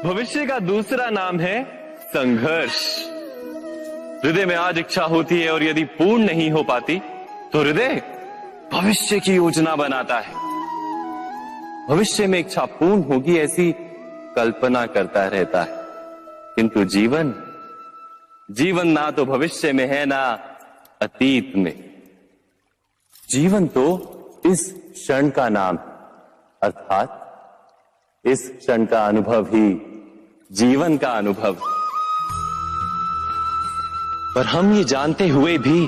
भविष्य का दूसरा नाम है संघर्ष। हृदय में आज इच्छा होती है और यदि पूर्ण नहीं हो पाती तो हृदय भविष्य की योजना बनाता है। भविष्य में इच्छा पूर्ण होगी ऐसी कल्पना करता रहता है, किंतु जीवन ना तो भविष्य में है ना अतीत में। जीवन तो इस क्षण का नाम, अर्थात इस क्षण का अनुभव ही जीवन का अनुभव। पर हम ये जानते हुए भी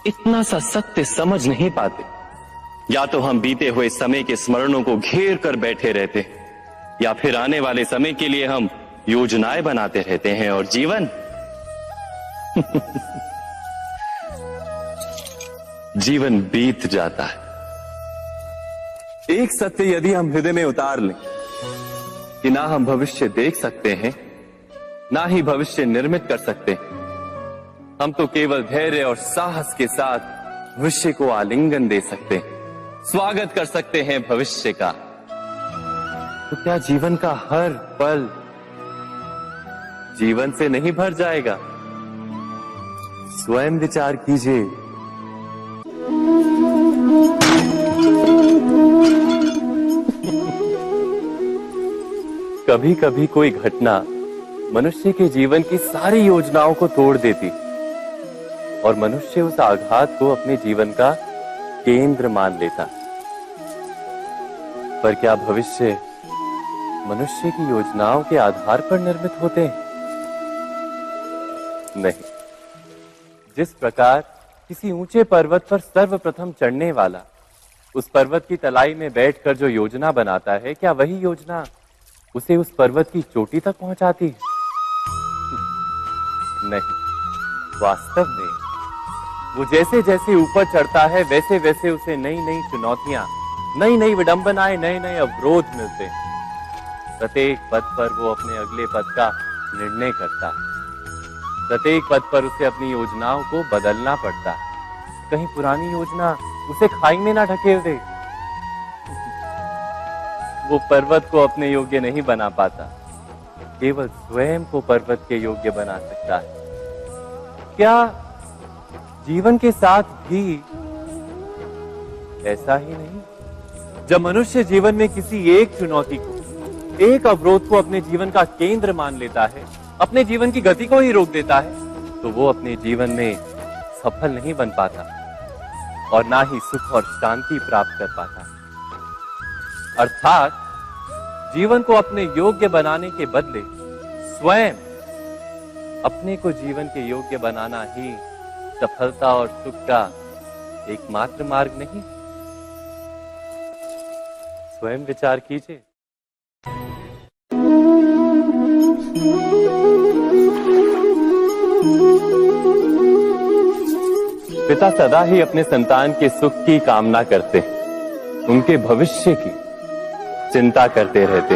इतना सा सत्य समझ नहीं पाते। या तो हम बीते हुए समय के स्मरणों को घेर कर बैठे रहते हैं, या फिर आने वाले समय के लिए हम योजनाएं बनाते रहते हैं। और जीवन जीवन बीत जाता है। एक सत्य यदि हम हृदय में उतार लें कि ना हम भविष्य देख सकते हैं, ना ही भविष्य निर्मित कर सकते हैं, हम तो केवल धैर्य और साहस के साथ भविष्य को आलिंगन दे सकते हैं, स्वागत कर सकते हैं भविष्य का। तो क्या जीवन का हर पल जीवन से नहीं भर जाएगा? स्वयं विचार कीजिए। कभी कभी कोई घटना मनुष्य के जीवन की सारी योजनाओं को तोड़ देती और मनुष्य उस आघात को अपने जीवन का केंद्र मान लेता। पर क्या भविष्य मनुष्य की योजनाओं के आधार पर निर्मित होते हैं? नहीं। जिस प्रकार किसी ऊंचे पर्वत पर सर्वप्रथम चढ़ने वाला उस पर्वत की तलाई में बैठकर जो योजना बनाता है, क्या वही योजना उसे उस पर्वत की चोटी तक पहुंचाती है? नहीं। वास्तव में वो जैसे जैसे ऊपर चढ़ता है वैसे वैसे उसे नई नई चुनौतियां, नई नई विडंबनाएं, नए नए अवरोध मिलते हैं। प्रत्येक पद पर वो अपने अगले पद का निर्णय करता है। प्रत्येक पद पर उसे अपनी योजनाओं को बदलना पड़ता है। कहीं पुरानी योजना उसे खाई में ना ढकेल दे। वो पर्वत को अपने योग्य नहीं बना पाता, केवल स्वयं को पर्वत के योग्य बना सकता है। क्या जीवन के साथ भी ऐसा ही नहीं? जब मनुष्य जीवन में किसी एक चुनौती को, एक अवरोध को अपने जीवन का केंद्र मान लेता है, अपने जीवन की गति को ही रोक देता है, तो वो अपने जीवन में सफल नहीं बन पाता और ना ही सुख और शांति प्राप्त कर पाता। अर्थात जीवन को अपने योग्य बनाने के बदले स्वयं अपने को जीवन के योग्य बनाना ही सफलता और सुख का एकमात्र मार्ग नहीं। स्वयं विचार कीजिए। पिता सदा ही अपने संतान के सुख की कामना करते, उनके भविष्य की चिंता करते रहते।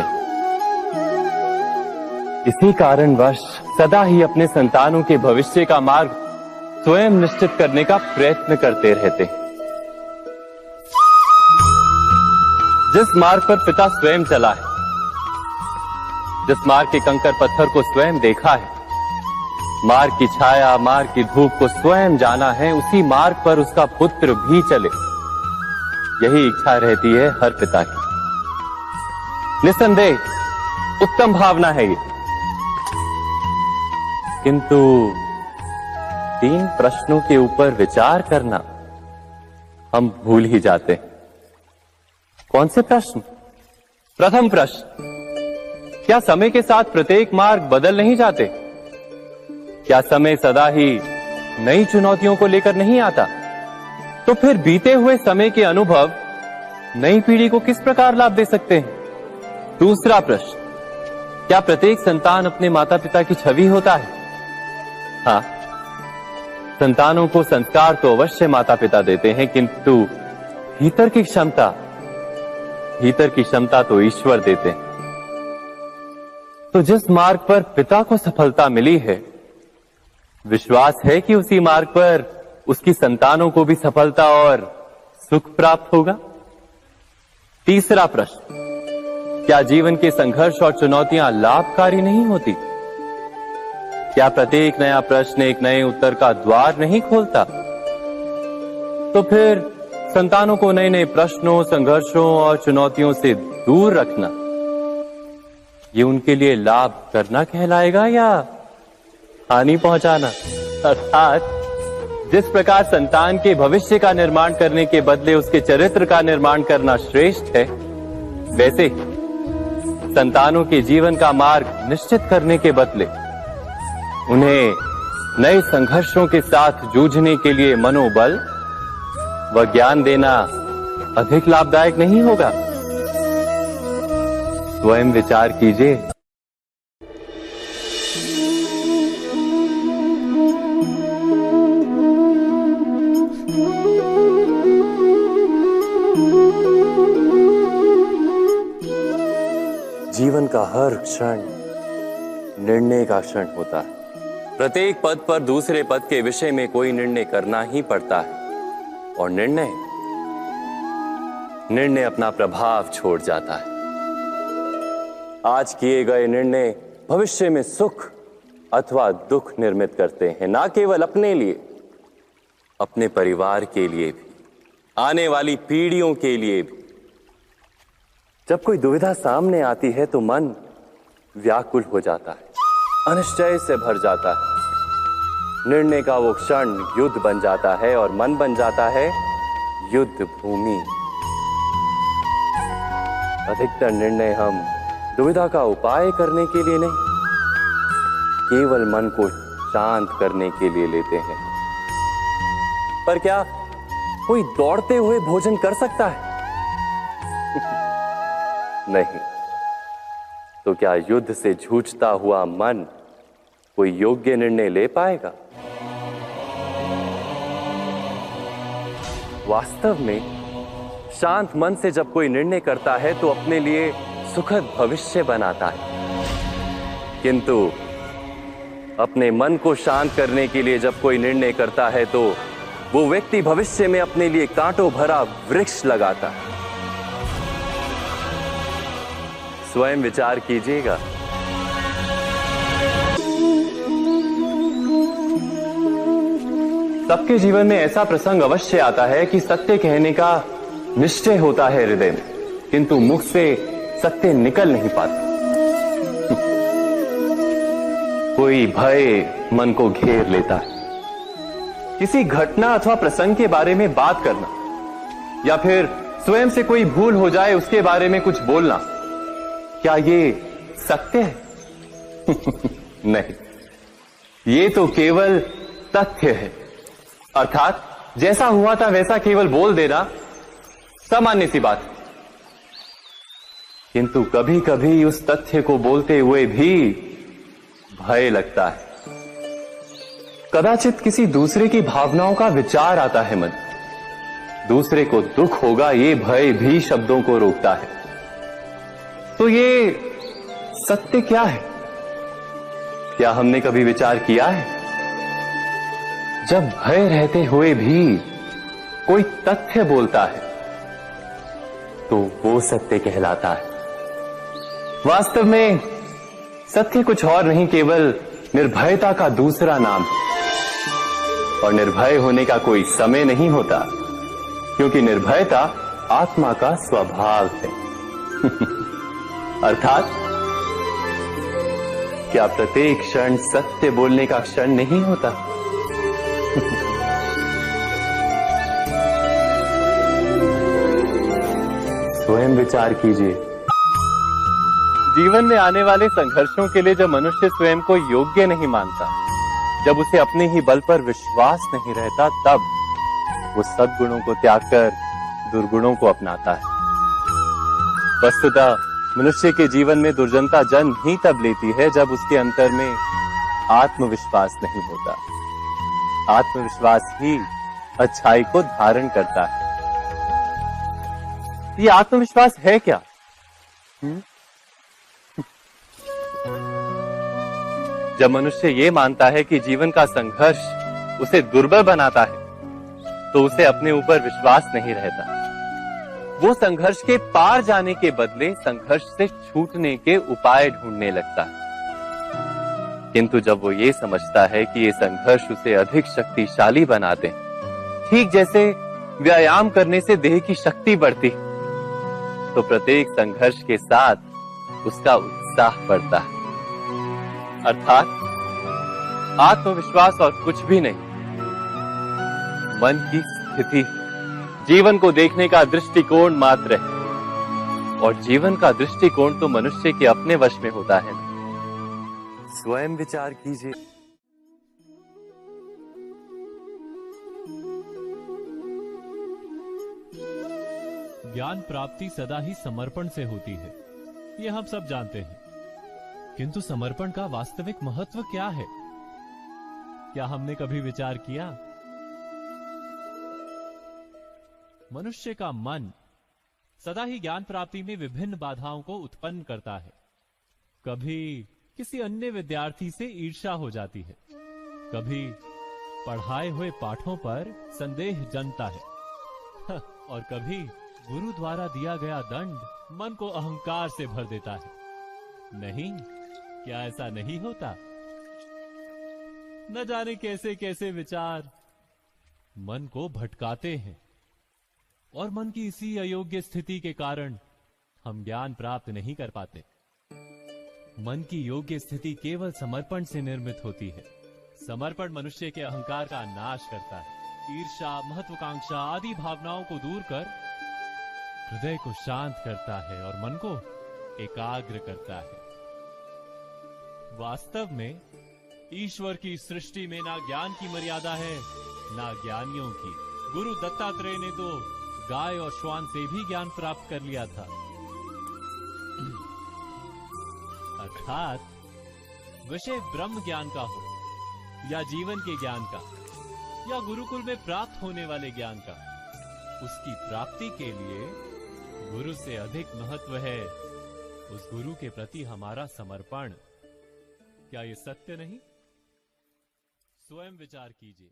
इसी कारणवश सदा ही अपने संतानों के भविष्य का मार्ग स्वयं निश्चित करने का प्रयत्न करते रहते। जिस मार्ग पर पिता स्वयं चला है, जिस मार्ग के कंकर पत्थर को स्वयं देखा है, मार्ग की छाया, मार्ग की धूप को स्वयं जाना है, उसी मार्ग पर उसका पुत्र भी चले, यही इच्छा रहती है हर पिता की। निस्संदेह उत्तम भावना है ये, किंतु 3 प्रश्नों के ऊपर विचार करना हम भूल ही जाते हैं। कौन से प्रश्न? प्रथम प्रश्न, क्या समय के साथ प्रत्येक मार्ग बदल नहीं जाते? क्या समय सदा ही नई चुनौतियों को लेकर नहीं आता? तो फिर बीते हुए समय के अनुभव नई पीढ़ी को किस प्रकार लाभ दे सकते हैं? दूसरा प्रश्न, क्या प्रत्येक संतान अपने माता पिता की छवि होता है? हाँ, संतानों को संस्कार तो अवश्य माता पिता देते हैं, किंतु भीतर की क्षमता तो ईश्वर देते हैं। तो जिस मार्ग पर पिता को सफलता मिली है, विश्वास है कि उसी मार्ग पर उसकी संतानों को भी सफलता और सुख प्राप्त होगा। तीसरा प्रश्न, क्या जीवन के संघर्ष और चुनौतियां लाभकारी नहीं होती? क्या प्रत्येक नया प्रश्न एक नए उत्तर का द्वार नहीं खोलता? तो फिर संतानों को नए नए प्रश्नों, संघर्षों और चुनौतियों से दूर रखना, ये उनके लिए लाभ करना कहलाएगा या हानि पहुंचाना? अर्थात जिस प्रकार संतान के भविष्य का निर्माण करने के बदले उसके चरित्र का निर्माण करना श्रेष्ठ है, वैसे संतानों के जीवन का मार्ग निश्चित करने के बदले उन्हें नए संघर्षों के साथ जूझने के लिए मनोबल व ज्ञान देना अधिक लाभदायक नहीं होगा? स्वयं विचार कीजिए। जीवन का हर क्षण निर्णय का क्षण होता है। प्रत्येक पद पर दूसरे पद के विषय में कोई निर्णय करना ही पड़ता है और निर्णय अपना प्रभाव छोड़ जाता है। आज किए गए निर्णय भविष्य में सुख अथवा दुख निर्मित करते हैं, ना केवल अपने लिए, अपने परिवार के लिए भी, आने वाली पीढ़ियों के लिए भी। जब कोई दुविधा सामने आती है तो मन व्याकुल हो जाता है, अनिश्चय से भर जाता है। निर्णय का वो क्षण युद्ध बन जाता है और मन बन जाता है युद्ध भूमि। अधिकतर निर्णय हम दुविधा का उपाय करने के लिए नहीं, केवल मन को शांत करने के लिए लेते हैं। पर क्या कोई दौड़ते हुए भोजन कर सकता है? नहीं। तो क्या युद्ध से जूझता हुआ मन कोई योग्य निर्णय ले पाएगा? वास्तव में शांत मन से जब कोई निर्णय करता है तो अपने लिए सुखद भविष्य बनाता है, किंतु अपने मन को शांत करने के लिए जब कोई निर्णय करता है तो वो व्यक्ति भविष्य में अपने लिए कांटों भरा वृक्ष लगाता है। स्वयं विचार कीजिएगा। सबके जीवन में ऐसा प्रसंग अवश्य आता है कि सत्य कहने का निश्चय होता है हृदय में, किंतु मुख से सत्य निकल नहीं पाता। कोई भय मन को घेर लेता है। किसी घटना अथवा प्रसंग के बारे में बात करना या फिर स्वयं से कोई भूल हो जाए उसके बारे में कुछ बोलना, क्या ये सत्य है? नहीं, ये तो केवल तथ्य है। अर्थात जैसा हुआ था वैसा केवल बोल देना सामान्य सी बात है। किंतु कभी कभी उस तथ्य को बोलते हुए भी भय लगता है। कदाचित किसी दूसरे की भावनाओं का विचार आता है मन, दूसरे को दुख होगा ये भय भी शब्दों को रोकता है। तो ये सत्य क्या है? क्या हमने कभी विचार किया है? जब भय रहते हुए भी कोई तथ्य बोलता है तो वो सत्य कहलाता है। वास्तव में सत्य कुछ और नहीं, केवल निर्भयता का दूसरा नाम है। और निर्भय होने का कोई समय नहीं होता, क्योंकि निर्भयता आत्मा का स्वभाव है। अर्थात क्या प्रत्येक क्षण सत्य बोलने का क्षण नहीं होता? स्वयं विचार कीजिए। जीवन में आने वाले संघर्षों के लिए जब मनुष्य स्वयं को योग्य नहीं मानता, जब उसे अपने ही बल पर विश्वास नहीं रहता, तब वो सद्गुणों को त्याग कर दुर्गुणों को अपनाता है। वस्तुतः मनुष्य के जीवन में दुर्जनता जन्म ही तब लेती है जब उसके अंतर में आत्मविश्वास नहीं होता। आत्मविश्वास ही अच्छाई को धारण करता है। ये आत्मविश्वास है क्या? जब मनुष्य ये मानता है कि जीवन का संघर्ष उसे दुर्बल बनाता है, तो उसे अपने ऊपर विश्वास नहीं रहता। वो संघर्ष के पार जाने के बदले संघर्ष से छूटने के उपाय ढूंढने लगता है। किंतु जब वो ये समझता है कि ये संघर्ष उसे अधिक शक्तिशाली बनाते हैं, ठीक जैसे व्यायाम करने से देह की शक्ति बढ़ती, तो प्रत्येक संघर्ष के साथ उसका उत्साह बढ़ता है। अर्थात आत्मविश्वास और कुछ भी नहीं, मन की स्थिति जीवन को देखने का दृष्टिकोण मात्र है। और जीवन का दृष्टिकोण तो मनुष्य के अपने वश में होता है। स्वयं विचार कीजिए। ज्ञान प्राप्ति सदा ही समर्पण से होती है, ये हम सब जानते हैं। किंतु समर्पण का वास्तविक महत्व क्या है? क्या हमने कभी विचार किया? मनुष्य का मन सदा ही ज्ञान प्राप्ति में विभिन्न बाधाओं को उत्पन्न करता है। कभी किसी अन्य विद्यार्थी से ईर्ष्या हो जाती है, कभी पढ़ाए हुए पाठों पर संदेह जन्मता है और कभी गुरु द्वारा दिया गया दंड मन को अहंकार से भर देता है। नहीं, क्या ऐसा नहीं होता? न जाने कैसे कैसे विचार मन को भटकाते हैं और मन की इसी अयोग्य स्थिति के कारण हम ज्ञान प्राप्त नहीं कर पाते। मन की योग्य स्थिति केवल समर्पण से निर्मित होती है। समर्पण मनुष्य के अहंकार का नाश करता है। ईर्ष्या, महत्वाकांक्षा आदि भावनाओं को दूर कर हृदय को शांत करता है और मन को एकाग्र करता है। वास्तव में ईश्वर की सृष्टि में ना ज्ञान की मर्यादा है, ना ज्ञानियों की। गुरु दत्तात्रेय ने तो गाय और श्वान से भी ज्ञान प्राप्त कर लिया था। अर्थात विषय ब्रह्म ज्ञान का हो या जीवन के ज्ञान का या गुरुकुल में प्राप्त होने वाले ज्ञान का, उसकी प्राप्ति के लिए गुरु से अधिक महत्व है उस गुरु के प्रति हमारा समर्पण। क्या ये सत्य नहीं? स्वयं विचार कीजिए।